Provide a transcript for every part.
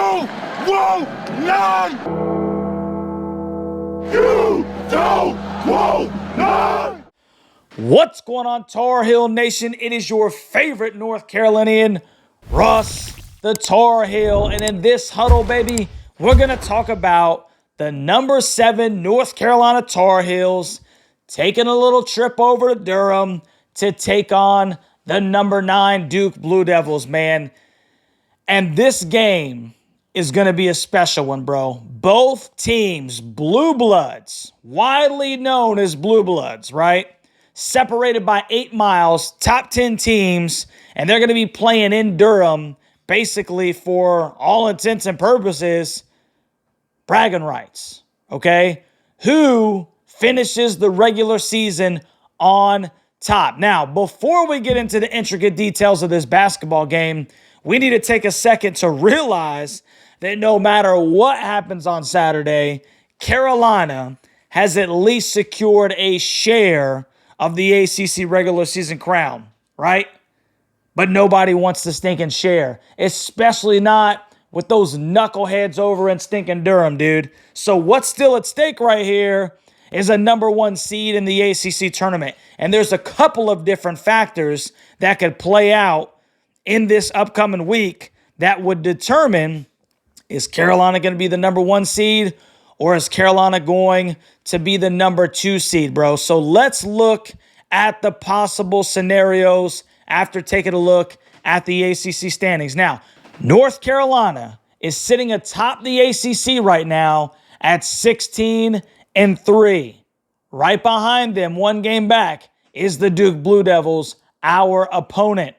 won't none! You don't want none! What's going on, Tar Heel Nation? It is your favorite North Carolinian, Russ the Tar Heel. And in this huddle, baby, we're going to talk about the number 7 North Carolina Tar Heels taking a little trip over to Durham to take on the number 9 Duke Blue Devils, man. And this game is going to be a special one, bro. Both teams, Blue Bloods, widely known as Blue Bloods, right? Separated by 8 miles, top 10 teams, and they're going to be playing in Durham, basically for all intents and purposes, bragging rights, okay? Who finishes the regular season on top? Now, before we get into the intricate details of this basketball game, we need to take a second to realize that no matter what happens on Saturday, Carolina has at least secured a share of the ACC regular season crown, right? But nobody wants to stinking share, especially not with those knuckleheads over in stinking Durham, dude. So what's still at stake right here is a number 1 seed in the ACC tournament. And there's a couple of different factors that could play out in this upcoming week that would determine, is Carolina going to be the number 1 seed, or is Carolina going to be the number 2 seed, bro? So let's look at the possible scenarios after taking a look at the ACC standings. Now, North Carolina is sitting atop the ACC right now at 16-3. Right behind them, 1 game back, is the Duke Blue Devils, our opponent.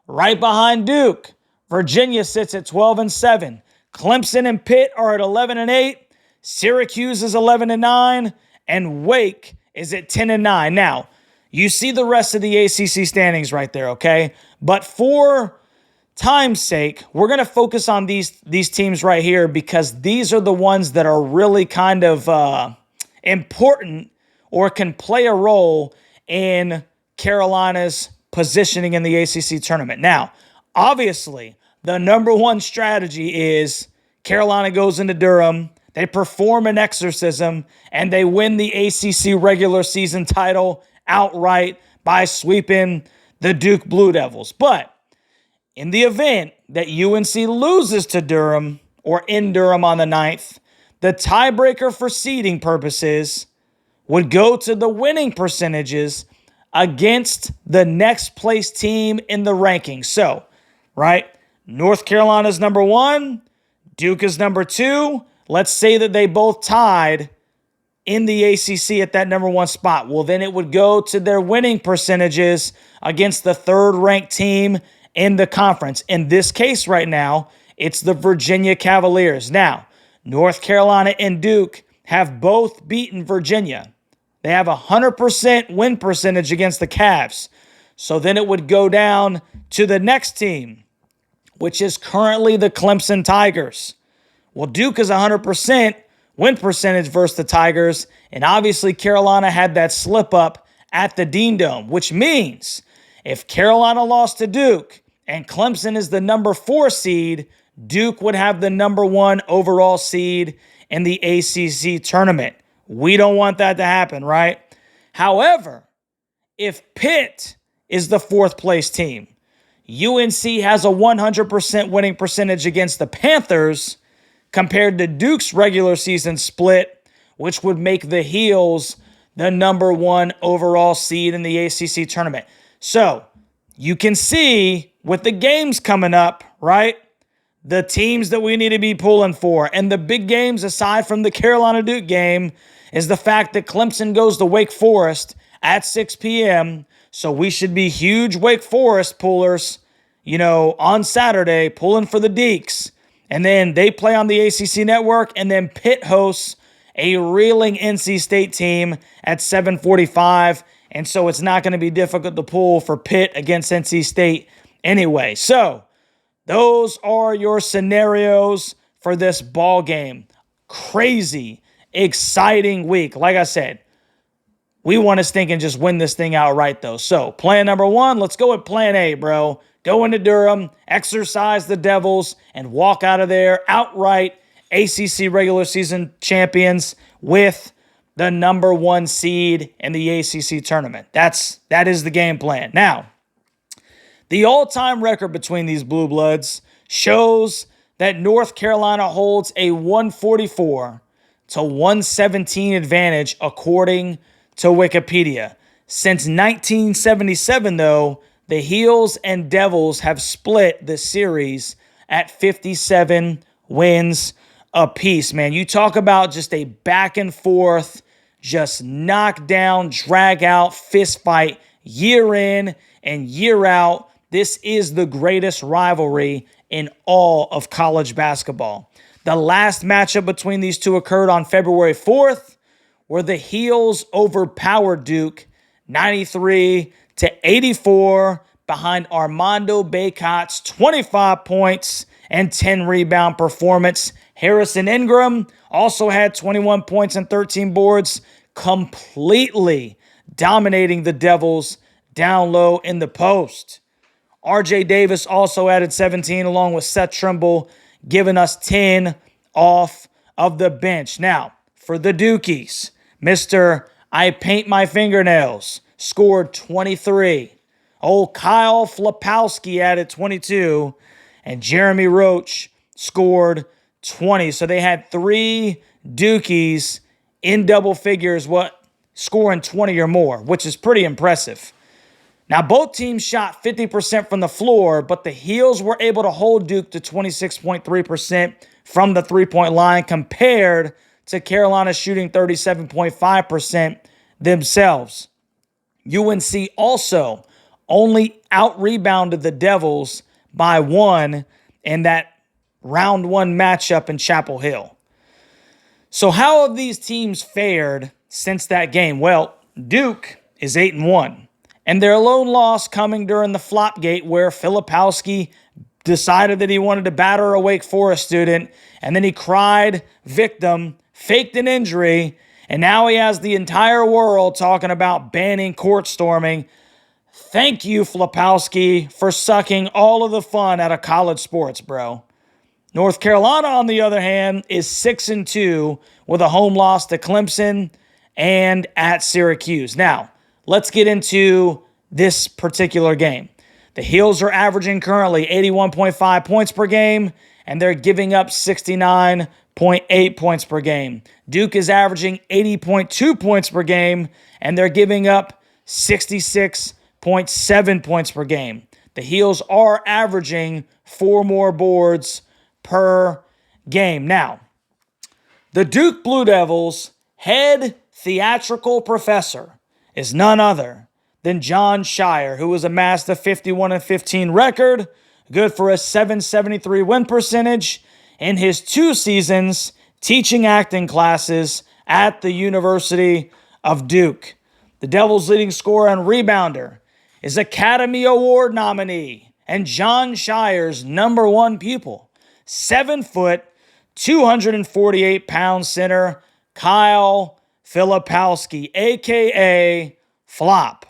Right behind Duke, Virginia sits at 12-7. Clemson and Pitt are at 11-8. Syracuse is 11-9. And Wake is at 10-9. Now, you see the rest of the ACC standings right there, okay? But for time's sake, we're going to focus on these teams right here because these are the ones that are really kind of important or can play a role in Carolina's positioning in the ACC tournament. Now, obviously, the number 1 strategy is Carolina goes into Durham, they perform an exorcism, and they win the ACC regular season title outright by sweeping the Duke Blue Devils. But in the event that UNC loses to Durham or in Durham on the 9th, the tiebreaker for seeding purposes would go to the winning percentages against the next place team in the rankings. So, right, North Carolina's number 1, Duke is number 2. Let's say that they both tied in the ACC at that number 1 spot. Well, then it would go to their winning percentages against the 3rd ranked team in the conference. In this case right now, it's the Virginia Cavaliers. Now, North Carolina and Duke have both beaten Virginia. They have a 100% win percentage against the Cavs. So then it would go down to the next team, which is currently the Clemson Tigers. Well, Duke is 100% win percentage versus the Tigers, and obviously Carolina had that slip up at the Dean Dome, which means if Carolina lost to Duke and Clemson is the number 4 seed, Duke would have the number 1 overall seed in the ACC tournament. We don't want that to happen, right? However, if Pitt is the 4th place team, UNC has a 100% winning percentage against the Panthers compared to Duke's regular season split, which would make the Heels the number 1 overall seed in the ACC tournament. So you can see with the games coming up, right, the teams that we need to be pulling for. And the big games, aside from the Carolina-Duke game, is the fact that Clemson goes to Wake Forest at 6 p.m., so we should be huge Wake Forest pullers, on Saturday, pulling for the Deacs. And then they play on the ACC network, and then Pitt hosts a reeling NC State team at 7:45. And so it's not going to be difficult to pull for Pitt against NC State anyway. So those are your scenarios for this ball game. Crazy, exciting week. Like I said, We want to stink and just win this thing outright, though. So, plan number one, let's go with plan A, bro. Go into Durham, exercise the Devils, and walk out of there outright ACC regular season champions with the number one seed in the ACC tournament. That is the game plan. Now, the all-time record between these Blue Bloods shows that North Carolina holds a 144 to 117 advantage according to Wikipedia. Since 1977, though, the Heels and Devils have split the series at 57 wins apiece. Man, you talk about just a back and forth, just knock down, drag out, fist fight year in and year out. This is the greatest rivalry in all of college basketball. The last matchup between these two occurred on February 4th, where the Heels overpowered Duke 93 to 84 behind Armando Bacot's 25 points and 10 rebound performance. Harrison Ingram also had 21 points and 13 boards, completely dominating the Devils down low in the post. RJ Davis also added 17 along with Seth Trimble, giving us 10 off of the bench. Now, for the Dukies, Mr. I Paint My Fingernails scored 23. Old Kyle Flapowski added 22. And Jeremy Roach scored 20. So they had three Dukies in double figures, scoring 20 or more, which is pretty impressive. Now, both teams shot 50% from the floor, but the Heels were able to hold Duke to 26.3% from the three-point line compared to Carolina shooting 37.5% themselves. UNC also only out-rebounded the Devils by one in that round one matchup in Chapel Hill. So how have these teams fared since that game? Well, Duke is 8-1. And their lone loss coming during the Flopgate, where Filipowski decided that he wanted to batter a Wake Forest student, and then he cried victim, faked an injury, and now he has the entire world talking about banning court storming. Thank you, Filipowski, for sucking all of the fun out of college sports, bro. North Carolina, on the other hand, is 6-2 with a home loss to Clemson and at Syracuse. Now, let's get into this particular game. The Heels are averaging currently 81.5 points per game, and they're giving up 69.8 points per game. Duke is averaging 80.2 points per game, and they're giving up 66.7 points per game. The Heels are averaging 4 more boards per game. Now, the Duke Blue Devils head theatrical professor is none other than John Shire, who has amassed a 51-15 record, good for a 773 win percentage in his 2 seasons teaching acting classes at the University of Duke. The Devils' leading scorer and rebounder is Academy Award nominee and John Shire's number 1 pupil, 7-foot, 248-pound center Kyle Filipowski, a.k.a. Flop.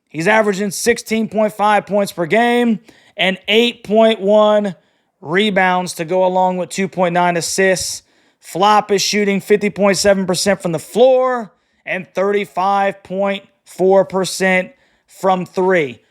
He's averaging 16.5 points per game and 8.1 rebounds to go along with 2.9 assists. Flop is shooting 50.7% from the floor and 35.4% from 3.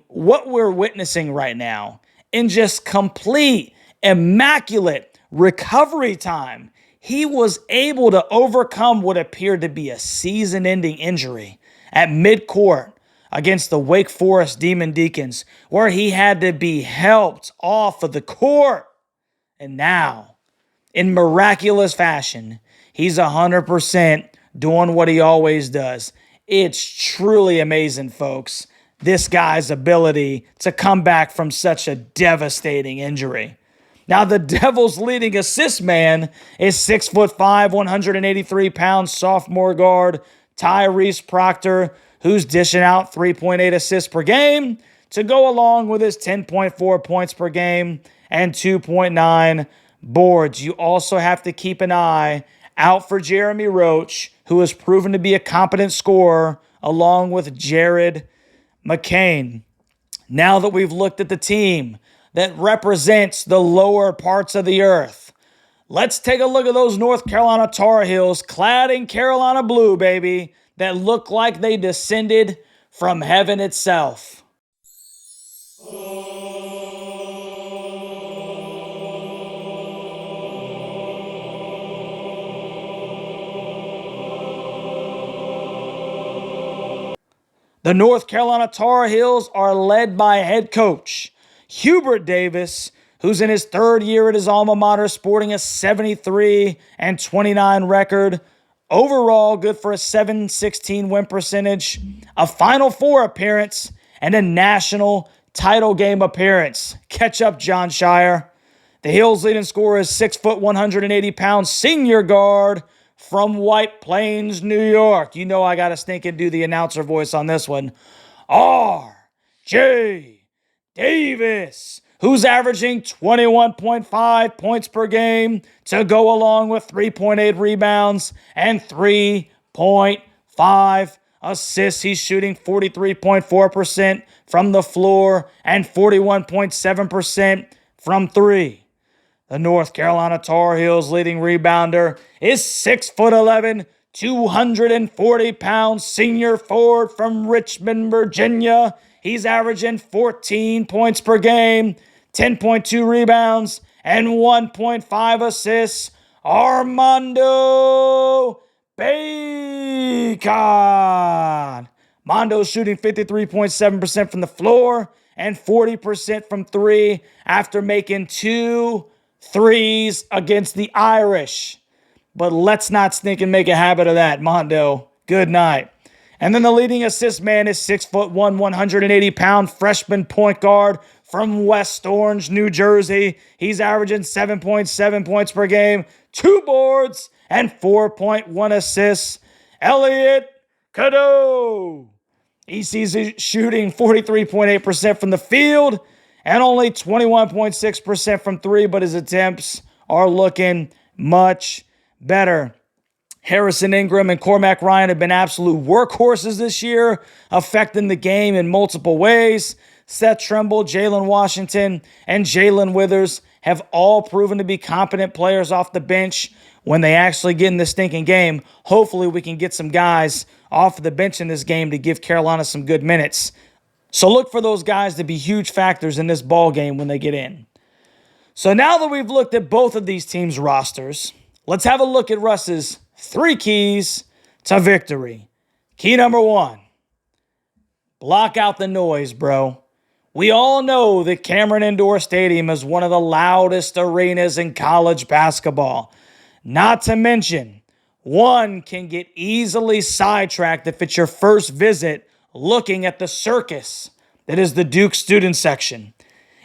What we're witnessing right now in just complete, immaculate recovery time, he was able to overcome what appeared to be a season-ending injury at midcourt against the Wake Forest Demon Deacons, where he had to be helped off of the court. And now, in miraculous fashion, he's 100% doing what he always does. It's truly amazing, folks, this guy's ability to come back from such a devastating injury. Now, the Devils' leading assist man is 6'5", 183-pound sophomore guard Tyrese Proctor, who's dishing out 3.8 assists per game to go along with his 10.4 points per game and 2.9 boards. You also have to keep an eye out for Jeremy Roach, who has proven to be a competent scorer, along with Jared McCain. Now that we've looked at the team that represents the lower parts of the earth, let's take a look at those North Carolina Tar Heels clad in Carolina blue, baby, that look like they descended from heaven itself. The North Carolina Tar Heels are led by head coach Hubert Davis, who's in his third year at his alma mater, sporting a 73-29 record. Overall, good for a .716 win percentage, a Final Four appearance, and a national title game appearance. Catch up, John Shire. The Heels' leading scorer is 6', 180-pound senior guard from White Plains, New York. You know I got to stink and do the announcer voice on this one. R.J. Davis, who's averaging 21.5 points per game to go along with 3.8 rebounds and 3.5 assists. He's shooting 43.4% from the floor and 41.7% from three. The North Carolina Tar Heels leading rebounder is 6'11", 240-pound senior forward from Richmond, Virginia. He's averaging 14 points per game, 10.2 rebounds, and 1.5 assists. Armando Bacon. Mondo's shooting 53.7% from the floor and 40% from three after making 2 threes against the Irish. But let's not stink and make a habit of that, Mondo. Good night. And then the leading assist man is 6'1", 180-pound freshman point guard from West Orange, New Jersey. He's averaging 7.7 points per game, 2 boards, and 4.1 assists. Elliot Cadeau. He's shooting 43.8% from the field and only 21.6% from three, but his attempts are looking much better. Harrison Ingram and Cormac Ryan have been absolute workhorses this year, affecting the game in multiple ways. Seth Trimble, Jalen Washington, and Jalen Withers have all proven to be competent players off the bench when they actually get in the stinking game. Hopefully we can get some guys off the bench in this game to give Carolina some good minutes. So look for those guys to be huge factors in this ball game when they get in. So now that we've looked at both of these teams' rosters, let's have a look at Russ's 3 keys to victory. Key number 1, block out the noise, bro. We all know that Cameron Indoor Stadium is one of the loudest arenas in college basketball. Not to mention, one can get easily sidetracked if it's your first visit looking at the circus that is the Duke student section.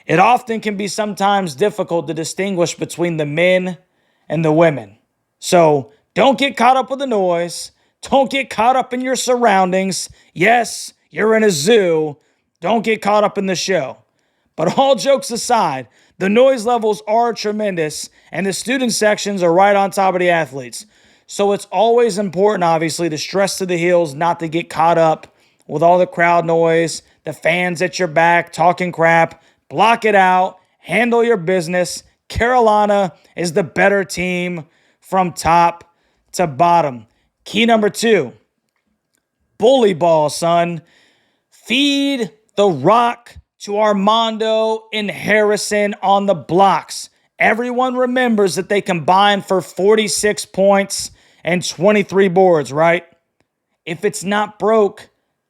It often can be sometimes difficult to distinguish between the men and the women. So don't get caught up with the noise. Don't get caught up in your surroundings. Yes, you're in a zoo. Don't get caught up in the show. But all jokes aside, the noise levels are tremendous, and the student sections are right on top of the athletes. So it's always important, obviously, to stress to the Heels not to get caught up with all the crowd noise, the fans at your back talking crap. Block it out. Handle your business. Carolina is the better team from top to bottom. Key number 2, bully ball, son. Feed the rock to Armando and Harrison on the blocks. Everyone remembers that they combined for 46 points and 23 boards, right? If it's not broke,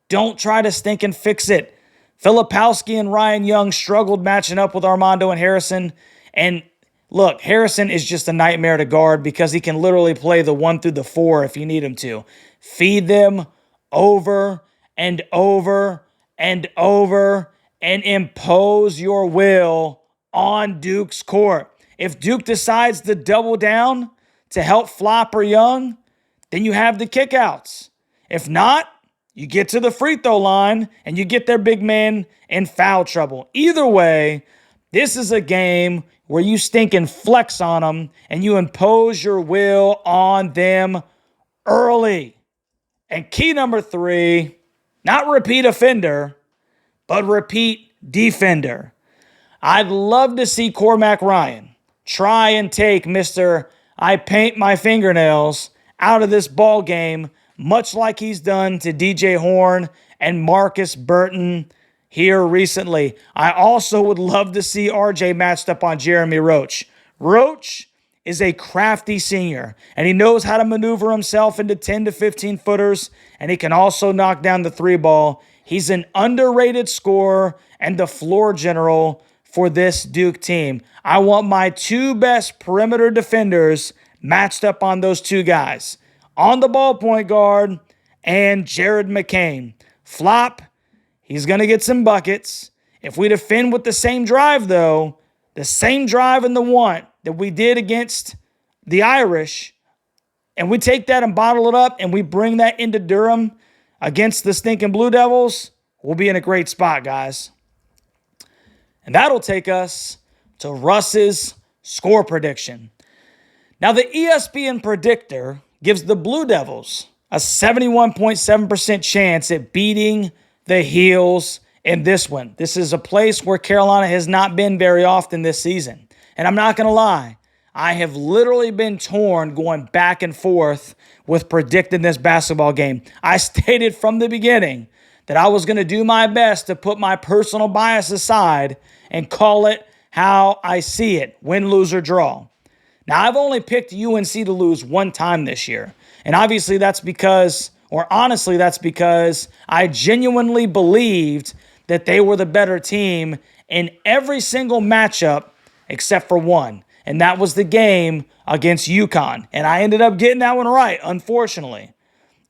don't try to stink and fix it. Filipowski and Ryan Young struggled matching up with Armando and Harrison. And look, Harrison is just a nightmare to guard because he can literally play the 1 through the 4 if you need him to. Feed them over and over and over and impose your will on Duke's court. If Duke decides to double down to help Flopper Young, then you have the kickouts. If not, you get to the free throw line and you get their big men in foul trouble. Either way, This is a game where you stinking flex on them and you impose your will on them early. And key number 3, not repeat offender, but repeat defender. I'd love to see Cormac Ryan try and take Mr. I paint my fingernails out of this ball game, much like he's done to DJ Horn and Marcus Burton here recently. I also would love to see RJ matched up on Jeremy Roach. Roach is a crafty senior, and he knows how to maneuver himself into 10 to 15 footers, and he can also knock down the 3 ball. He's an underrated scorer and the floor general for this Duke team. I want my 2 best perimeter defenders matched up on those 2 guys. On the ball point guard and Jared McCain. Flop, he's going to get some buckets. If we defend with the same drive, though, the same drive and the want that we did against the Irish, and we take that and bottle it up and we bring that into Durham against the stinking Blue Devils, we'll be in a great spot, guys. And that'll take us to Russ's score prediction. Now, the ESPN predictor gives the Blue Devils a 71.7% chance at beating the Heels in this one. This is a place where Carolina has not been very often this season. And I'm not going to lie, I have literally been torn going back and forth with predicting this basketball game. I stated from the beginning that I was going to do my best to put my personal bias aside and call it how I see it, win, lose, or draw. Now, I've only picked UNC to lose 1 time this year. And obviously that's because I genuinely believed that they were the better team in every single matchup except for one. And that was the game against UConn. And I ended up getting that one right, unfortunately.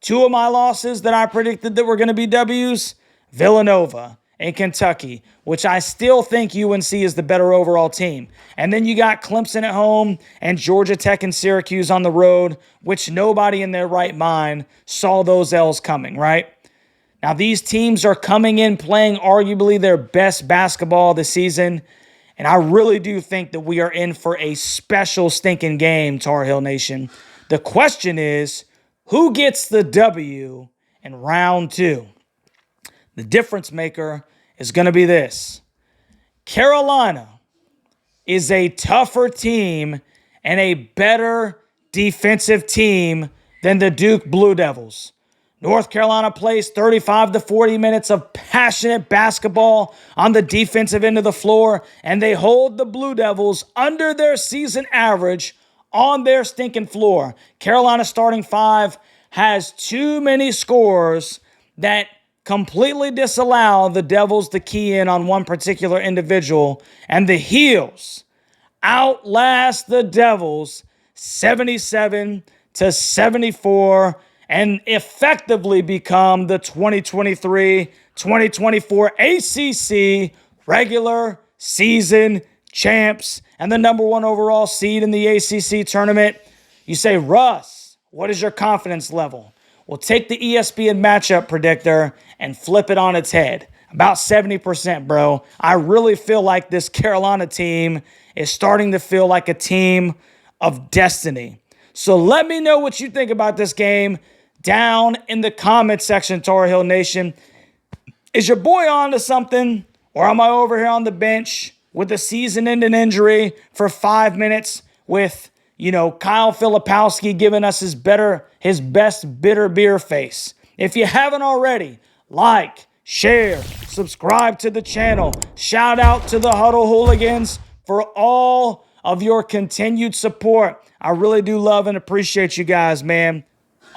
2 of my losses that I predicted that were going to be W's, Villanova and Kentucky, which I still think UNC is the better overall team. And then you got Clemson at home and Georgia Tech and Syracuse on the road, which nobody in their right mind saw those L's coming, right? Now, these teams are coming in playing arguably their best basketball this season, and I really do think that we are in for a special stinking game, Tar Heel Nation. The question is, who gets the W in round 2? The difference maker is going to be this. Carolina is a tougher team and a better defensive team than the Duke Blue Devils. North Carolina plays 35 to 40 minutes of passionate basketball on the defensive end of the floor, and they hold the Blue Devils under their season average on their stinking floor. Carolina starting 5 has too many scores that completely disallow the Devils to key in on one particular individual, and the Heels outlast the Devils 77 to 74 and effectively become the 2023-2024 ACC regular season champs and the number 1 overall seed in the ACC tournament. You say, Russ, what is your confidence level? Well, take the ESPN matchup predictor and flip it on its head. About 70%, bro. I really feel like this Carolina team is starting to feel like a team of destiny. So let me know what you think about this game down in the comment section, Tar Heel Nation. Is your boy on to something? Or am I over here on the bench with a season-ending injury for 5 minutes with, Kyle Filipowski giving us his best bitter beer face? If you haven't already, like, share, subscribe to the channel. Shout out to the Huddle Hooligans for all of your continued support. I really do love and appreciate you guys, man.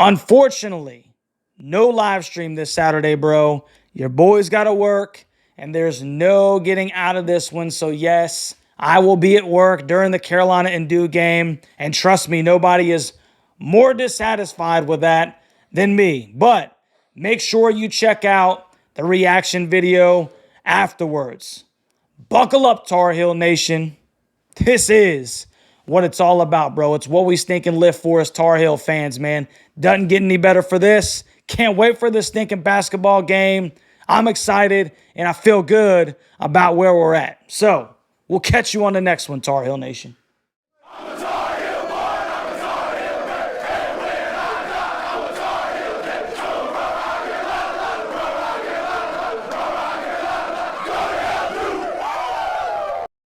Unfortunately, no live stream this Saturday, bro. Your boy's got to work, and there's no getting out of this one. So, yes, I will be at work during the Carolina and Duke game. And trust me, nobody is more dissatisfied with that than me. But make sure you check out the reaction video afterwards. Buckle up, Tar Heel Nation. This is what it's all about, bro. It's what we stinking live for as Tar Heel fans, man. Doesn't get any better for this. Can't wait for this stinking basketball game. I'm excited, and I feel good about where we're at. So, We'll catch you on the next one, Tar Heel Nation.